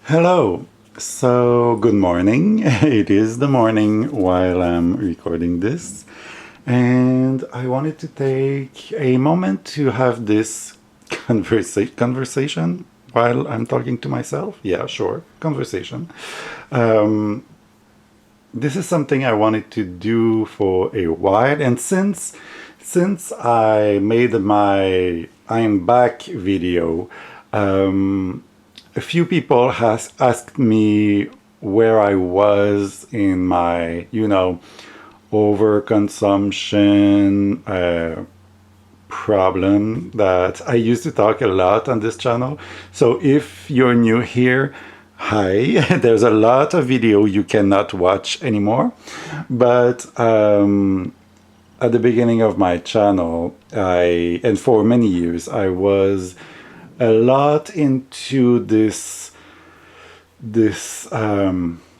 Hello. So, good morning. It is the morning while I'm recording this. And I wanted to take a moment to have this conversation while I'm talking to myself. Yeah, sure. Conversation. Um, this is something I wanted to do for a while. And since I made my I'm back video, um, a few people has asked me where I was in my, overconsumption problem that I used to talk a lot on this channel. So if you're new here, hi, there's a lot of video you cannot watch anymore. But at the beginning of my channel, and for many years, I was a lot into this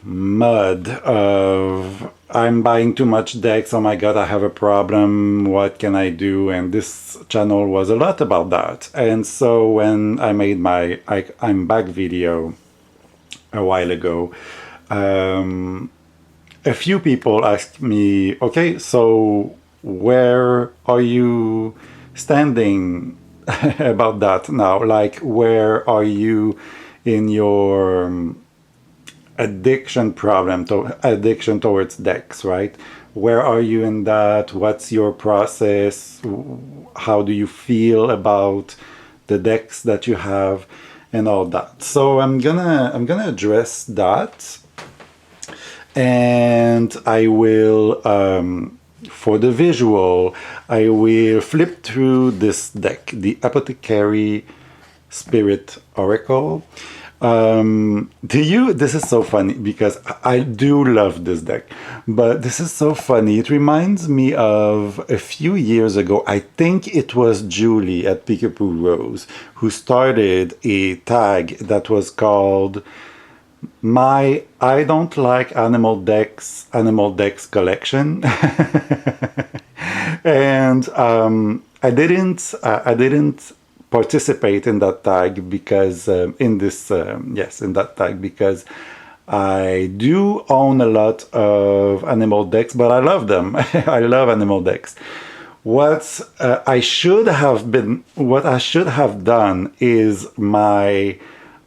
mud of I'm buying too much decks. Oh my god, I have a problem. What can I do? And this channel was a lot about that. And so when I made my I'm back video a while ago, a few people asked me, okay, so where are you standing about that now? Like, where are you in your addiction problem, addiction towards decks, right? Where are you in that? What's your process? How do you feel about the decks that you have and all that? So I'm gonna address that, and I will for the visual, I will flip through this deck, the Apothecary Spirit Oracle. This is so funny because I do love this deck, but this is so funny. It reminds me of a few years ago. I think it was Julie at Peekapoo Rose who started a tag that was called my I don't like animal decks collection. And I didn't participate in that tag because in that tag because I do own a lot of animal decks, but I love them. I love animal decks. What I should have done is my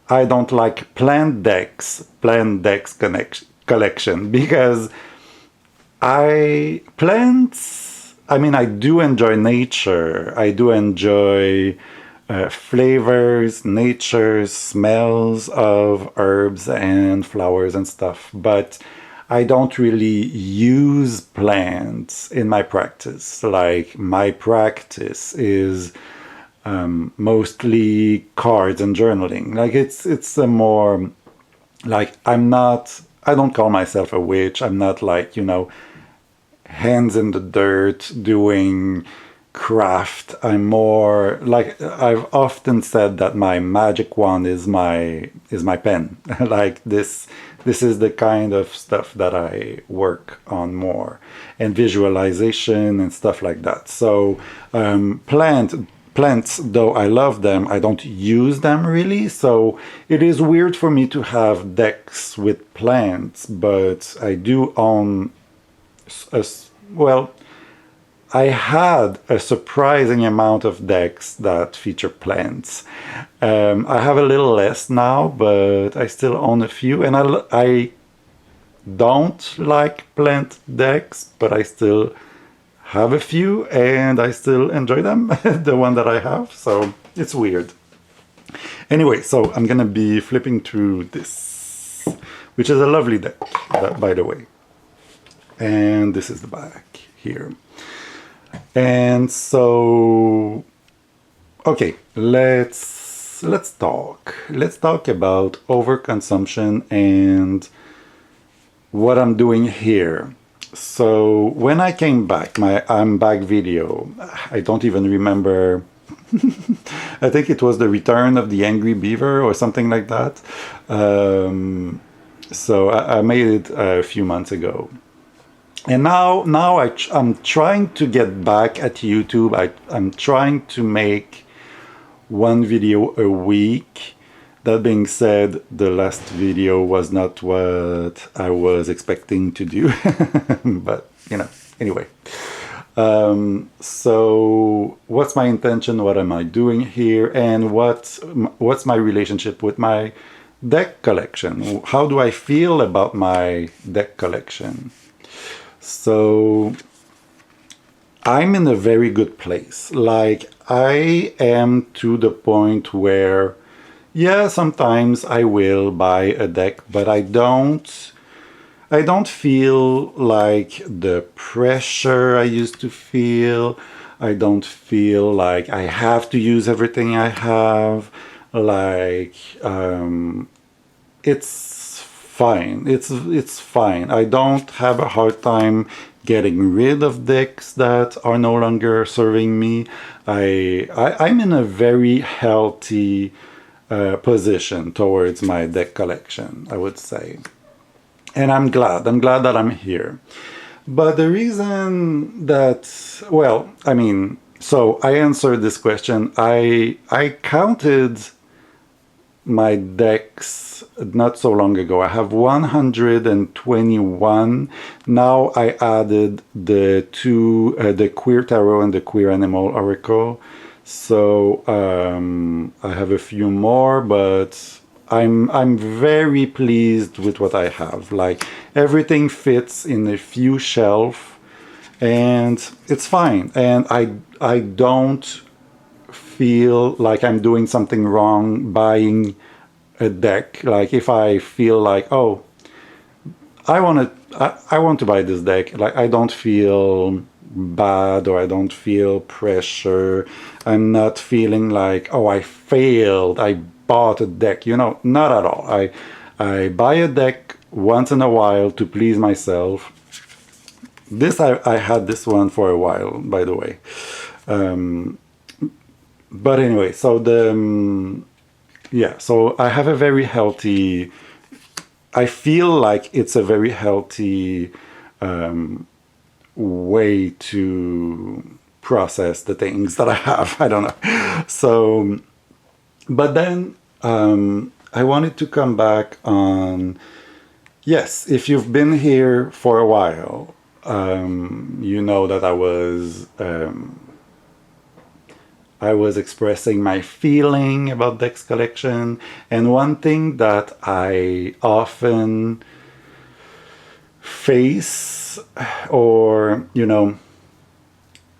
I don't like collection, because I do enjoy nature. I do enjoy flavors, nature, smells of herbs and flowers and stuff. But I don't really use plants in my practice. Like, my practice is mostly cards and journaling. Like, it's a more like I don't call myself a witch. I'm not like, hands in the dirt doing craft. I'm more like, I've often said that my magic wand is my pen. Like, this is the kind of stuff that I work on more, and visualization and stuff like that. So plants, though I love them, I don't use them really. So it is weird for me to have decks with plants, but I do own well, I had a surprising amount of decks that feature plants. I have a little less now, but I still own a few, and I don't like plant decks, but I still have a few, and I still enjoy them, the one that I have, so it's weird. Anyway, so I'm gonna be flipping through this, which is a lovely deck, by the way. And this is the back here. And so, okay, let's talk. Let's talk about overconsumption and what I'm doing here. So when I came back, my I'm back video, I don't even remember. I think it was the return of the Angry Beaver or something like that. So I made it a few months ago. And now I'm trying to get back at YouTube. I'm trying to make one video a week. That being said, the last video was not what I was expecting to do, but anyway. So what's my intention? What am I doing here? And what's my relationship with my deck collection? How do I feel about my deck collection? So I'm in a very good place. Like, I am to the point where, yeah, sometimes I will buy a deck, but I don't feel like the pressure I used to feel. I don't feel like I have to use everything I have. Like, it's fine. It's fine. I don't have a hard time getting rid of decks that are no longer serving me. I'm in a very healthy position towards my deck collection, I would say. And I'm glad. I'm glad that I'm here. But the reason that, well, I mean, so I answered this question. I counted my decks not so long ago. I have 121. Now I added the two, the Queer Tarot and the Queer Animal Oracle. So I have a few more, but I'm very pleased with what I have. Like, everything fits in a few shelf, and it's fine. And I don't feel like I'm doing something wrong buying a deck. Like, if I feel like, oh, I want to buy this deck, like, I don't feel bad, or I don't feel pressure. I'm not feeling like, oh, I failed, I bought a deck, not at all. I buy a deck once in a while to please myself. I had this one for a while, by the way. But anyway, so so I have a very healthy, I feel like it's a very healthy way to process the things that I have. I don't know. So, but then I wanted to come back on, yes, if you've been here for a while, you know that I was expressing my feeling about Dex collection. And one thing that I often face, or,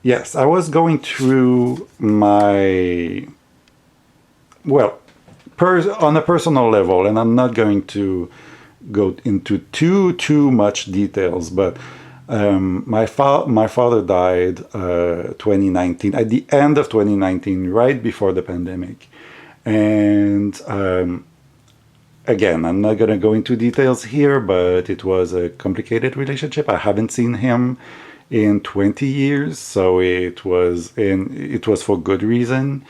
yes, I was going through my, well, on a personal level, and I'm not going to go into too much details, but my father died 2019, at the end of 2019, right before the pandemic. And again, I'm not going to go into details here, but it was a complicated relationship. I haven't seen him in 20 years, so it was for good reason.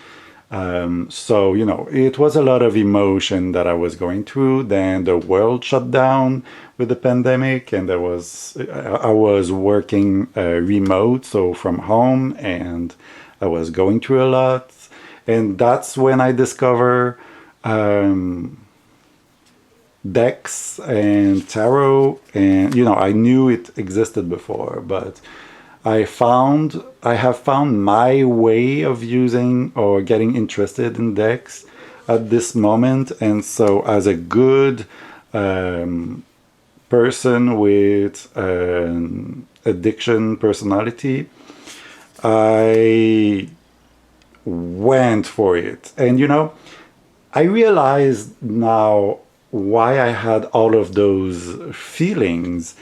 So, it was a lot of emotion that I was going through. Then the world shut down with the pandemic, and I was working remote, so from home, and I was going through a lot. And that's when I discover decks and tarot, and I knew it existed before, but I have found my way of using or getting interested in decks at this moment. And so, as a good person with an addiction personality, I went for it. And I realized now why I had all of those feelings.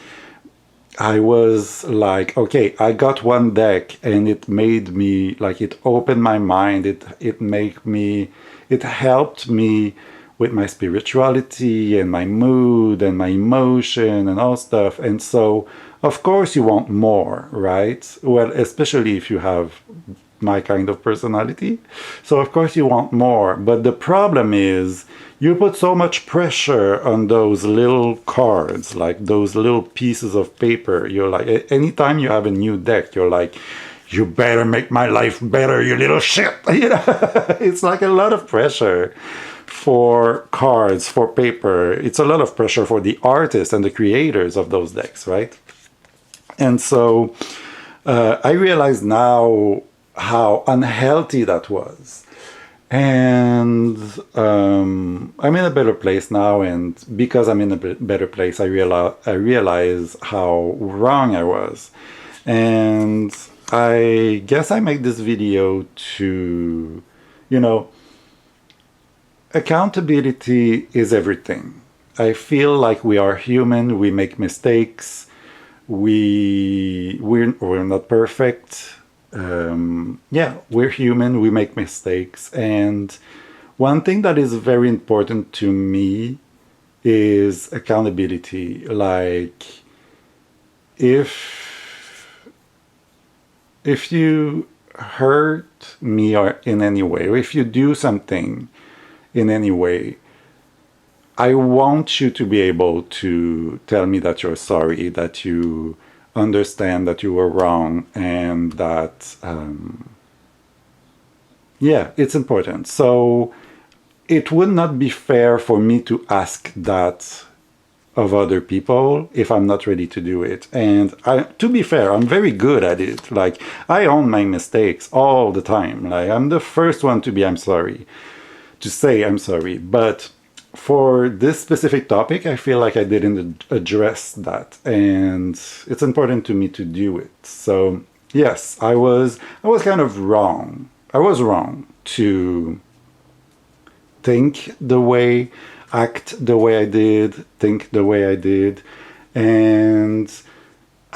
I was like, okay, I got one deck, and it made me, like, it opened my mind. It helped me with my spirituality and my mood and my emotion and all stuff. And so, of course, you want more, right? Well, especially if you have my kind of personality. So, of course, you want more. But the problem is, you put so much pressure on those little cards, like those little pieces of paper. You're like, anytime you have a new deck, you're like, you better make my life better, you little shit. It's like a lot of pressure for cards, for paper. It's a lot of pressure for the artists and the creators of those decks, right? And so I realize now how unhealthy that was. And I'm in a better place now. And because I'm in a better place, I realize how wrong I was. And I guess I make this video to, you know, accountability is everything. I feel like we are human, we make mistakes, we're not perfect. Yeah, we're human, we make mistakes. And one thing that is very important to me is accountability. Like, if you hurt me or in any way, or if you do something in any way, I want you to be able to tell me that you're sorry, that you understand that you were wrong, and that, yeah, it's important. So it would not be fair for me to ask that of other people if I'm not ready to do it. And to be fair, I'm very good at it. Like, I own my mistakes all the time. Like, I'm the first one to say I'm sorry. But for this specific topic, I feel like I didn't address that, and it's important to me to do it. So yes, I was kind of wrong. I was wrong to think the way, act the way I did, think the way I did, and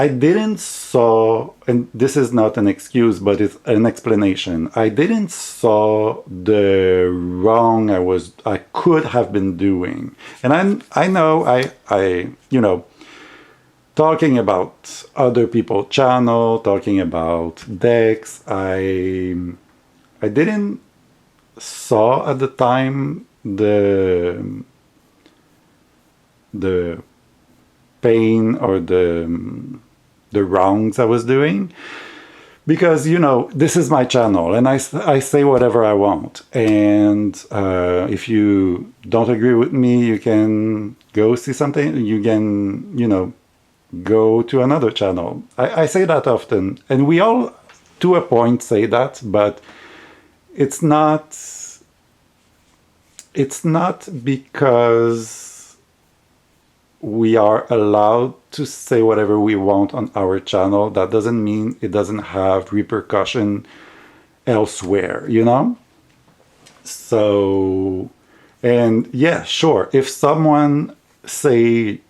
I didn't saw, and this is not an excuse, but it's an explanation. I didn't saw the wrong I could have been doing. And I know I you know, talking about other people's channel, talking about decks, I didn't saw at the time the pain or the wrongs I was doing, because, you know, this is my channel and I say whatever I want, and if you don't agree with me, you can go see something, you can, you know, go to another channel. I say that often, and we all to a point say that, but it's not because we are allowed to say whatever we want on our channel. That doesn't mean it doesn't have repercussion elsewhere, you know? So, and yeah, sure, if someone say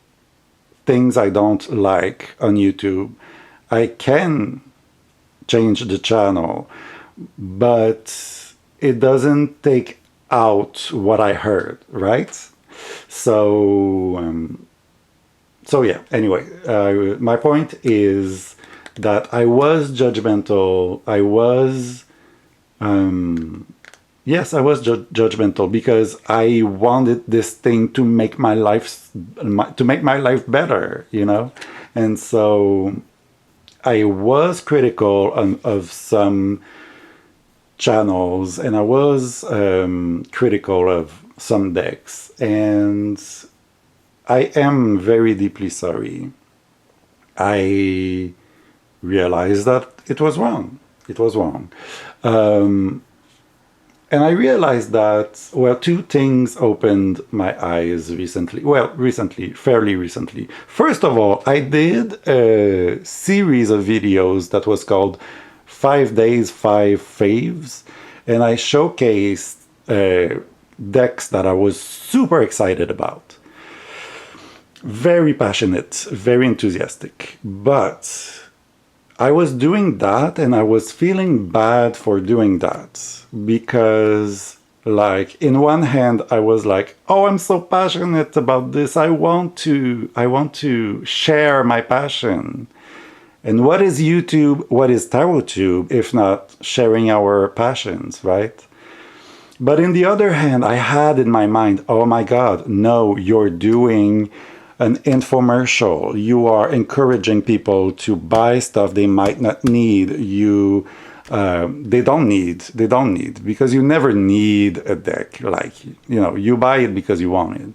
things I don't like on YouTube, I can change the channel, but it doesn't take out what I heard, right? So, so yeah, anyway, my point is that I was judgmental. I was, yes, I was judgmental because I wanted this thing to make my life, better, you know? And so I was critical of some channels, and I was critical of some decks, and I am very deeply sorry. I realized that it was wrong. It was wrong. And I realized that, well, two things opened my eyes recently. Well, fairly recently. First of all, I did a series of videos that was called 5 Days, 5 Faves. And I showcased decks that I was super excited about. Very passionate, very enthusiastic. But I was doing that and I was feeling bad for doing that, because, like, in one hand I was like, oh, I'm so passionate about this, I want to share my passion. And what is YouTube, what is TarotTube if not sharing our passions, right? But in the other hand, I had in my mind, oh my God, no, you're doing an infomercial. You are encouraging people to buy stuff they might not need. You They don't need because you never need a deck. Like, you buy it because you want it.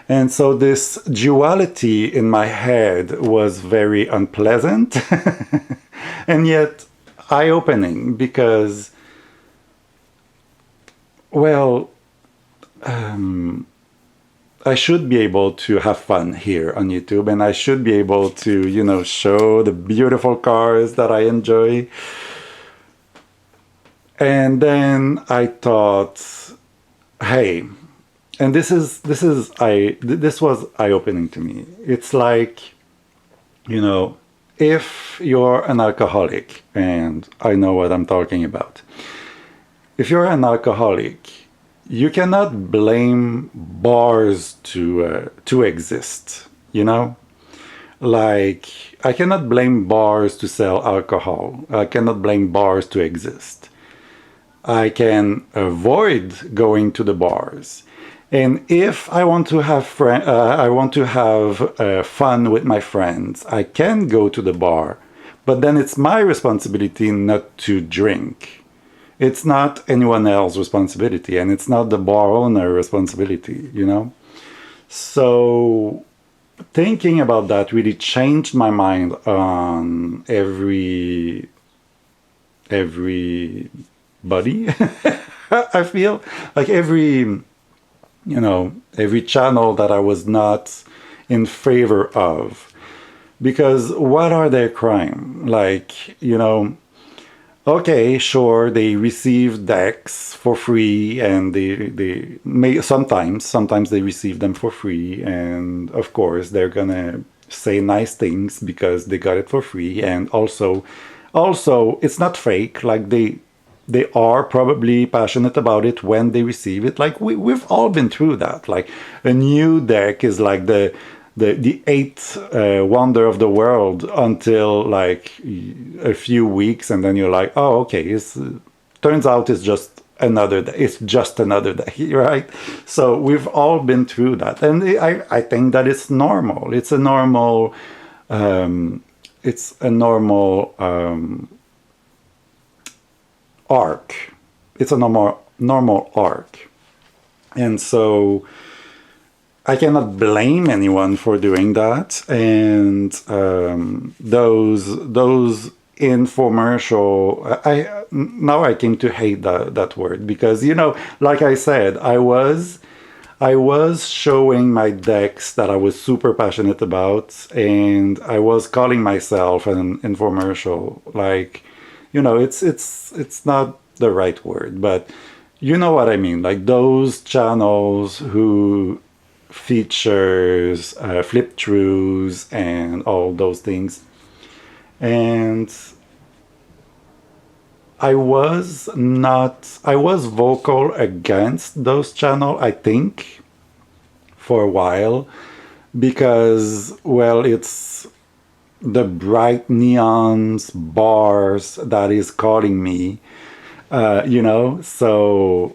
And so this duality in my head was very unpleasant and yet eye-opening because, well, I should be able to have fun here on YouTube, and I should be able to, show the beautiful cars that I enjoy. And then I thought, hey, and this was eye-opening to me. It's like, if you're an alcoholic, and I know what I'm talking about. If you're an alcoholic, you cannot blame bars to exist, Like, I cannot blame bars to sell alcohol. I cannot blame bars to exist. I can avoid going to the bars. And if I want to have fun with my friends, I can go to the bar, but then it's my responsibility not to drink. It's not anyone else's responsibility, and it's not the bar owner responsibility, So thinking about that really changed my mind on everybody. I feel like every channel that I was not in favor of. Because what are their crime? Like, okay, sure, they receive decks for free, and they may sometimes they receive them for free, and of course they're gonna say nice things because they got it for free, and also it's not fake. Like they are probably passionate about it when they receive it. Like we've all been through that. Like a new deck is like the eighth wonder of the world until like a few weeks, and then you're like, oh, okay, turns out it's just another day. It's just another day, right? So we've all been through that, and I think that it's normal. It's a normal arc. It's a normal arc, and so I cannot blame anyone for doing that. And those infomercial, now I came to hate that word because, like I said, I was showing my decks that I was super passionate about, and I was calling myself an infomercial. Like, it's not the right word, but you know what I mean. Like those channels who features flip throughs and all those things. And I was vocal against those channels, I think, for a while, because, well, it's the bright neons bars that is calling me, so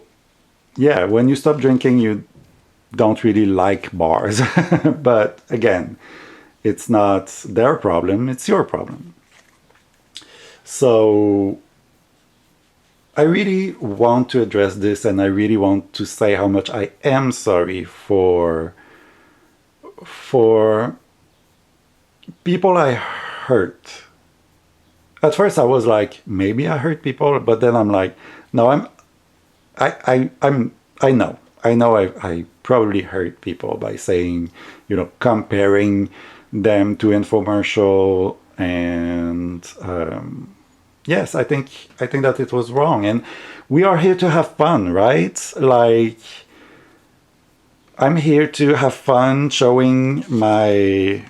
yeah, when you stop drinking, you don't really like bars. But again, it's not their problem, it's your problem. So I really want to address this, and I really want to say how much I am sorry for people I hurt. At first I was like, maybe I hurt people, but then I'm like, no, I know I probably hurt people by saying, comparing them to infomercial, and yes, I think that it was wrong. And we are here to have fun, right? Like, I'm here to have fun showing my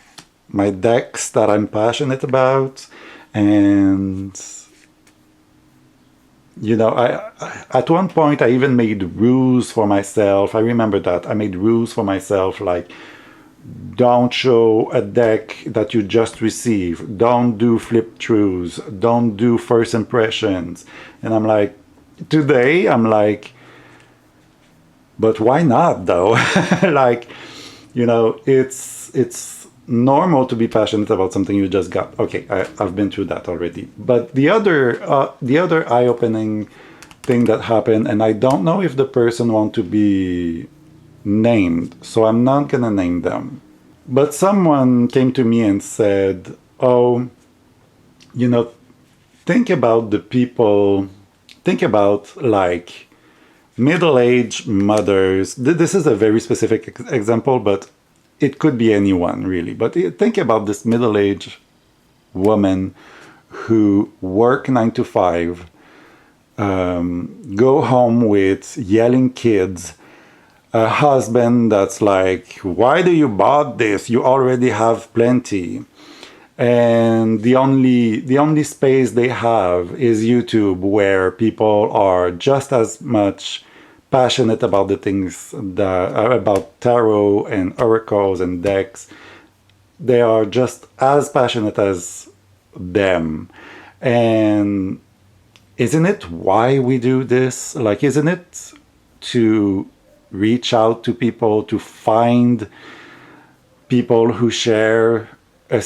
decks that I'm passionate about, and I at one point I even made rules for myself. I remember that I made rules for myself, like, don't show a deck that you just received, don't do flip throughs, don't do first impressions. And today I'm like, but why not though? Like, it's normal to be passionate about something you just got. Okay, I've been through that already. But the other eye-opening thing that happened, and I don't know if the person want to be named, so I'm not gonna name them. But someone came to me and said, "Oh, you know, think about the people. Think about like middle-aged mothers." This is a very specific example, but it could be anyone really. But think about this middle-aged woman who work 9 to 5, go home with yelling kids, a husband that's like, "Why do you bought this? You already have plenty." And the only space they have is YouTube, where people are just as much passionate about the things that about tarot and oracles and decks. They are just as passionate as them. And isn't it why we do this? Like, isn't it to reach out to people, to find people who share a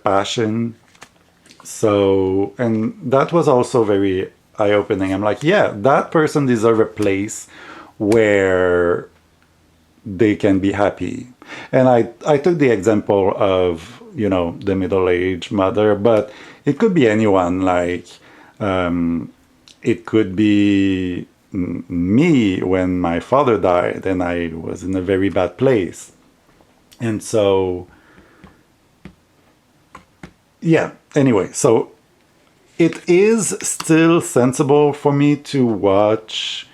passion? So, and that was also very eye-opening. I'm like, yeah, that person deserves a place where they can be happy. And I took the example of, the middle-aged mother, but it could be anyone. Like, it could be me when my father died and I was in a very bad place. And so, yeah, anyway, so it is still sensible for me to watch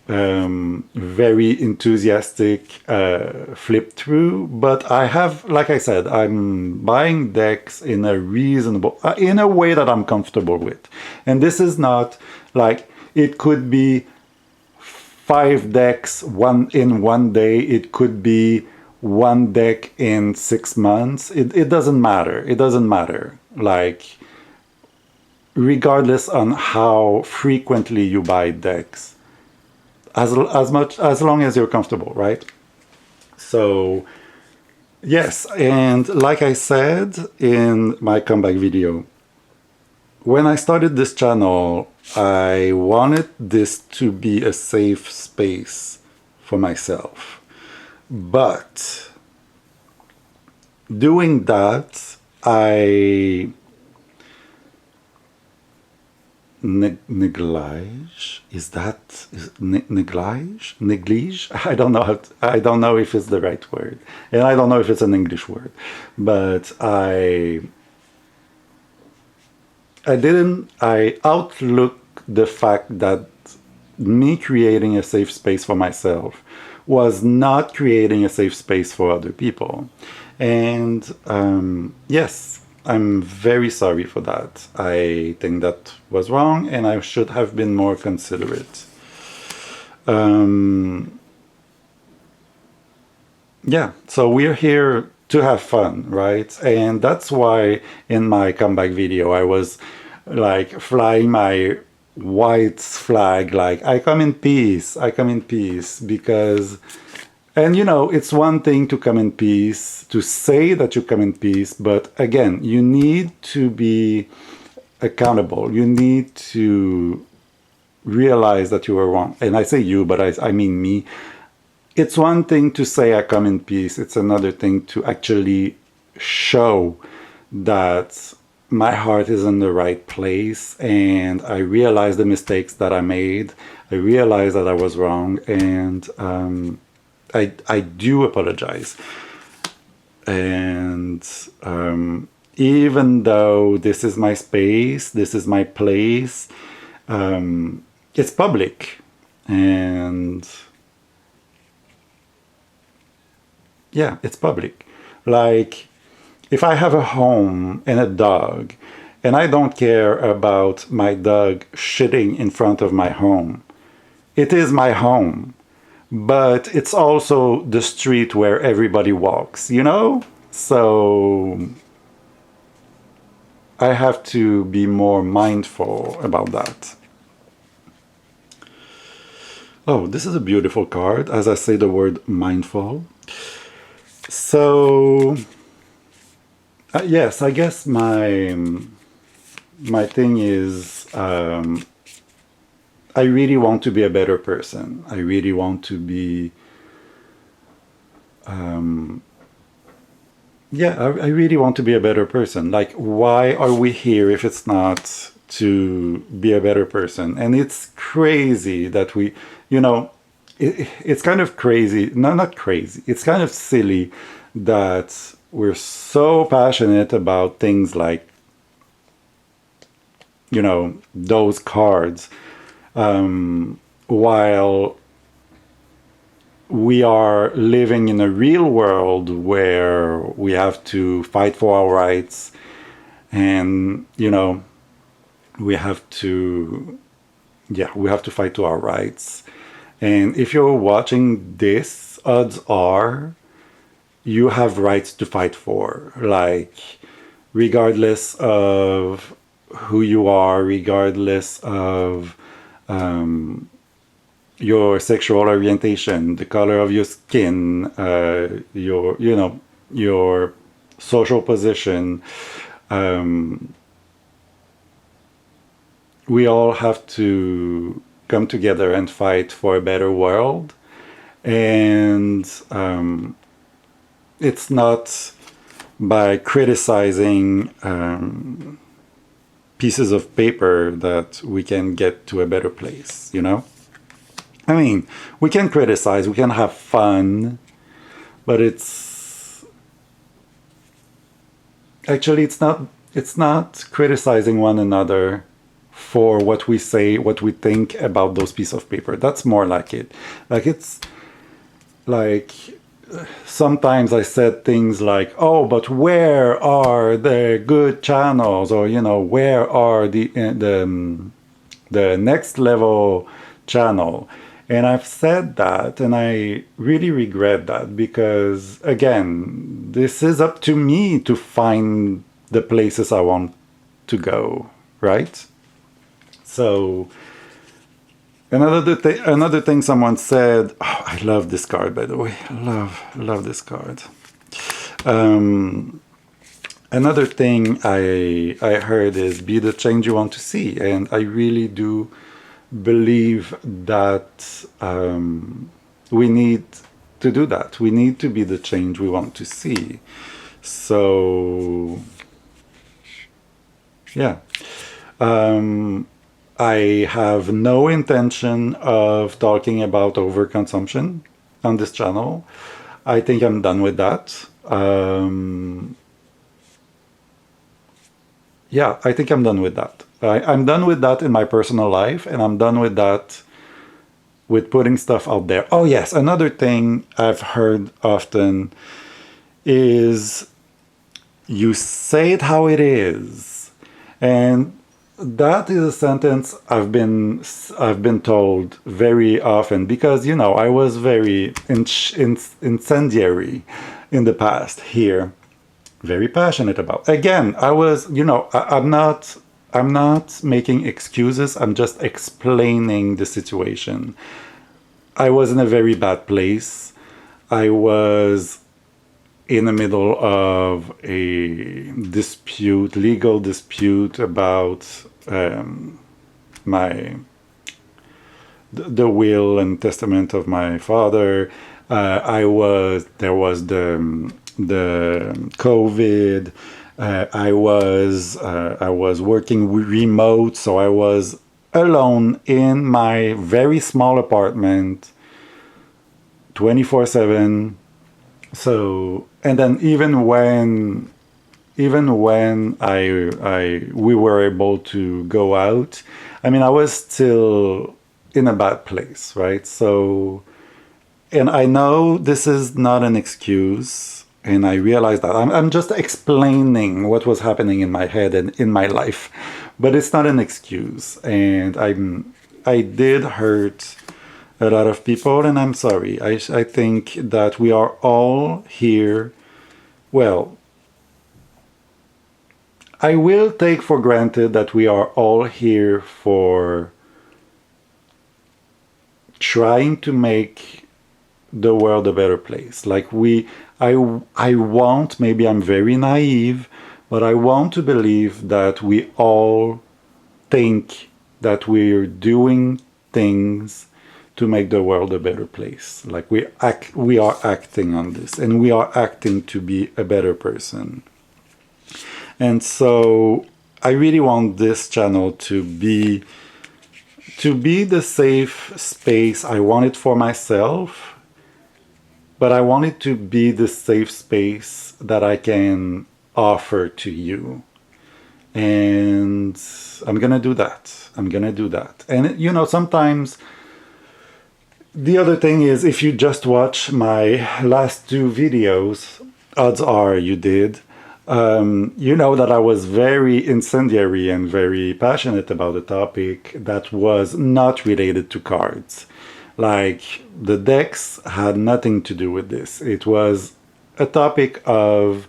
very enthusiastic flip through, but I have, like I said, I'm buying decks in a reasonable, in a way that I'm comfortable with. And this is not like, it could be 5 decks in one day, it could be one deck in 6 months. It doesn't matter. It doesn't matter. Like, regardless on how frequently you buy decks, as long as you're comfortable, right? So yes, and like I said in my comeback video, when I started this channel, I wanted this to be a safe space for myself. But doing that, I neglige. Is that neglige? I don't know I don't know if it's the right word, and I don't know if it's an English word, but I outlook the fact that me creating a safe space for myself was not creating a safe space for other people. And yes, I'm very sorry for that. I think that was wrong, and I should have been more considerate. Yeah, so we're here to have fun, right? And that's why in my comeback video, I was like flying my white flag, like, I come in peace, because, and it's one thing to come in peace, to say that you come in peace, but again, you need to be accountable. You need to realize that you were wrong. And I say you, but I mean me. It's one thing to say I come in peace. It's another thing to actually show that my heart is in the right place, and I realize the mistakes that I made. I realize that I was wrong, and I do apologize. And even though this is my space, this is my place, it's public, and yeah, it's public. Like, if I have a home and a dog, and I don't care about my dog shitting in front of my home, it is my home. But it's also the street where everybody walks, So I have to be more mindful about that. Oh, this is a beautiful card, as I say the word mindful. So yes, I guess my thing is I really want to be a better person. I really want to be yeah, I really want to be a better person. Like, why are we here if it's not to be a better person? And it's crazy that we, you know, it's kind of crazy. No, not crazy. It's kind of silly that we're so passionate about things like, those cards, while we are living in a real world where we have to fight for our rights, and we have to we have to fight to our rights. And if you're watching this, odds are you have rights to fight for, like, regardless of who you are, regardless of your sexual orientation, the color of your skin, your social position. We all have to come together and fight for a better world. And it's not by criticizing pieces of paper that we can get to a better place. I mean, we can criticize, we can have fun, but it's not criticizing one another for what we say, what we think about those pieces of paper. That's more like it. Like, it's like sometimes I said things like, "Oh, but where are the good channels?" Or where are the next level channel? And I've said that, and I really regret that, because again, this is up to me to find the places I want to go, right? So another thing someone said. Oh, I love this card, by the way. Love this card. Another thing I heard is, be the change you want to see, and I really do believe that we need to do that. We need to be the change we want to see. So yeah. I have no intention of talking about overconsumption on this channel. I think I'm done with that. Yeah, I think I'm done with that. I'm done with that in my personal life, and I'm done with that with putting stuff out there. Oh yes, another thing I've heard often is, you say it how it is. And that is a sentence I've been told very often, because I was very incendiary in the past here, very passionate about. Again, I was, I'm not making excuses. I'm just explaining the situation. I was in a very bad place. I was in the middle of a legal dispute about the will and testament of my father. There was the COVID. I was working remote, so I was alone in my very small apartment, 24/7. So, and then even when we were able to go out, I mean, I was still in a bad place, right? So, and I know this is not an excuse, and I realize that I'm just explaining what was happening in my head and in my life, but it's not an excuse. And I did hurt a lot of people, and I'm sorry. I think that we are all here. Well, I will take for granted that we are all here for trying to make the world a better place. Like I want, maybe I'm very naive, but I want to believe that we all think that we're doing things to make the world a better place. Like we are acting on this, and we are acting to be a better person. And so I really want this channel to be the safe space I want it for myself, but I want it to be the safe space that I can offer to you. And I'm gonna do that. I'm gonna do that. And you know, sometimes the other thing is, if you just watch my last two videos, odds are you did. You know that I was very incendiary and very passionate about a topic that was not related to cards. Like, the decks had nothing to do with this. It was a topic of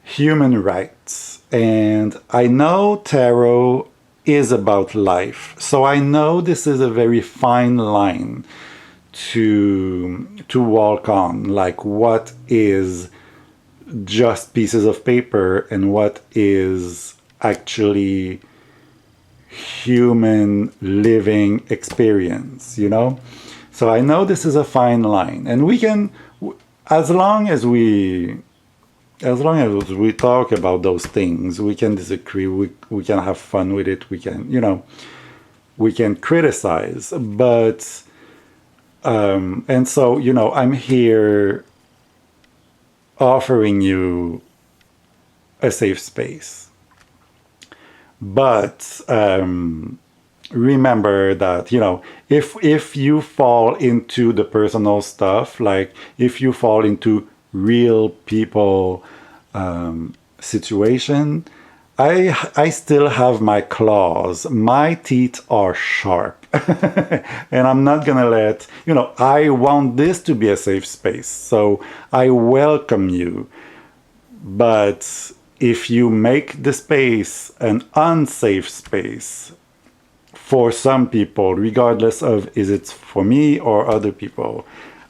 human rights. And I know tarot is about life. So I know this is a very fine line to walk on. Like, what is just pieces of paper and what is actually human living experience, you know? So I know this is a fine line, and we can, as long as we talk about those things, we can disagree, we can have fun with it, we can, you know, we can criticize, but and so, you know, I'm here offering you a safe space. But remember that, you know, if you fall into the personal stuff, like if you fall into real people situation, I still have my claws. My teeth are sharp. And I'm not gonna let, you know, I want this to be a safe space. So I welcome you. But if you make the space an unsafe space for some people, regardless of is it for me or other people,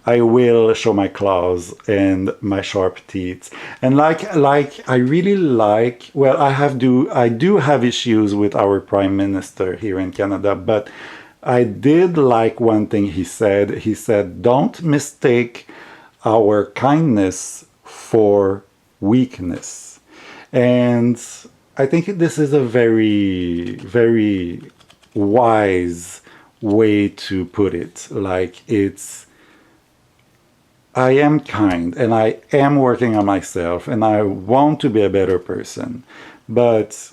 I will show my claws and my sharp teeth. And like I really like, well, I do have issues with our prime minister here in Canada, but I did like one thing he said. He said, don't mistake our kindness for weakness. And I think this is a very, very wise way to put it. Like, I am kind and I am working on myself and I want to be a better person, but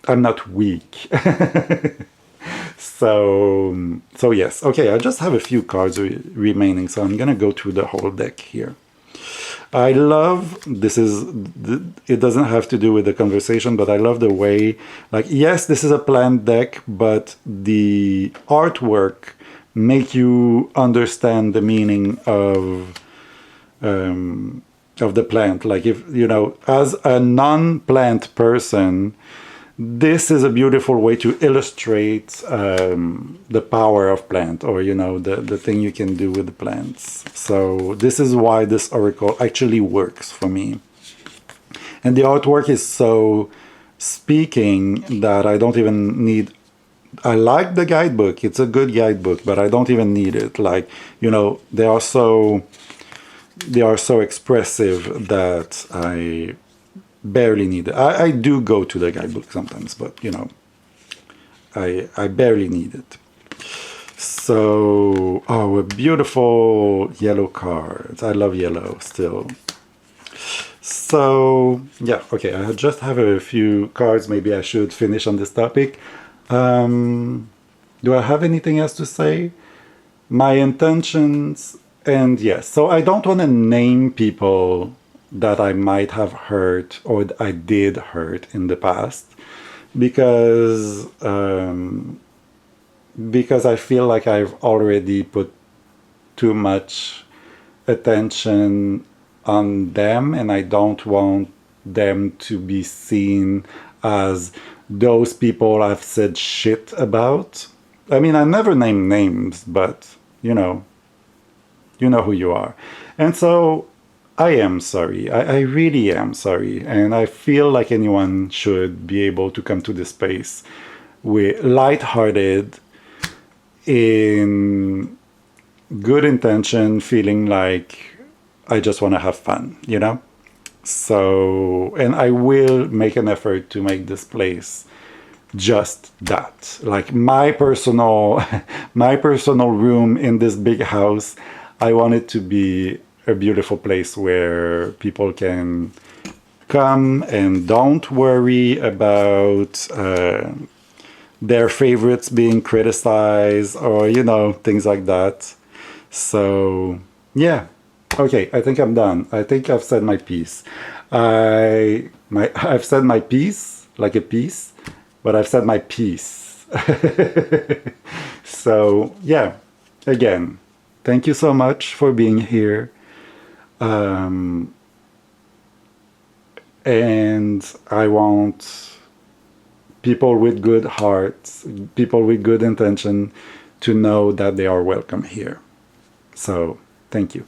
I'm not weak. So yes. Okay, I just have a few cards remaining, so I'm gonna go through the whole deck here. I love, it doesn't have to do with the conversation, but I love the way, like, yes, this is a plant deck, but the artwork make you understand the meaning of the plant. Like, if, you know, as a non-plant person, this is a beautiful way to illustrate the power of plant, or, you know, the thing you can do with the plants. So this is why this oracle actually works for me. And the artwork is so speaking that I don't even need, I like the guidebook, it's a good guidebook, but I don't even need it. Like, you know, they are so expressive that I barely need it. I do go to the guidebook sometimes, but, you know, I barely need it. So, oh, a beautiful yellow card. I love yellow still. So, yeah, okay, I just have a few cards. Maybe I should finish on this topic. Do I have anything else to say? My intentions, and yes, so I don't want to name people that I might have hurt or I did hurt in the past, because I feel like I've already put too much attention on them, and I don't want them to be seen as those people I've said shit about. I mean, I never name names, but, you know, You know who you are. And so I am sorry. I really am sorry. And I feel like anyone should be able to come to this space with lighthearted, in good intention, feeling like I just want to have fun, you know? So, and I will make an effort to make this place just that. Like my personal my personal room in this big house, I want it to be a beautiful place where people can come and don't worry about their favorites being criticized, or things like that. So yeah, okay, I think I'm done. I think I've said my piece. I've said my piece like a piece, but I've said my piece. So yeah, again, thank you so much for being here. And I want people with good hearts, people with good intention, to know that they are welcome here. So thank you.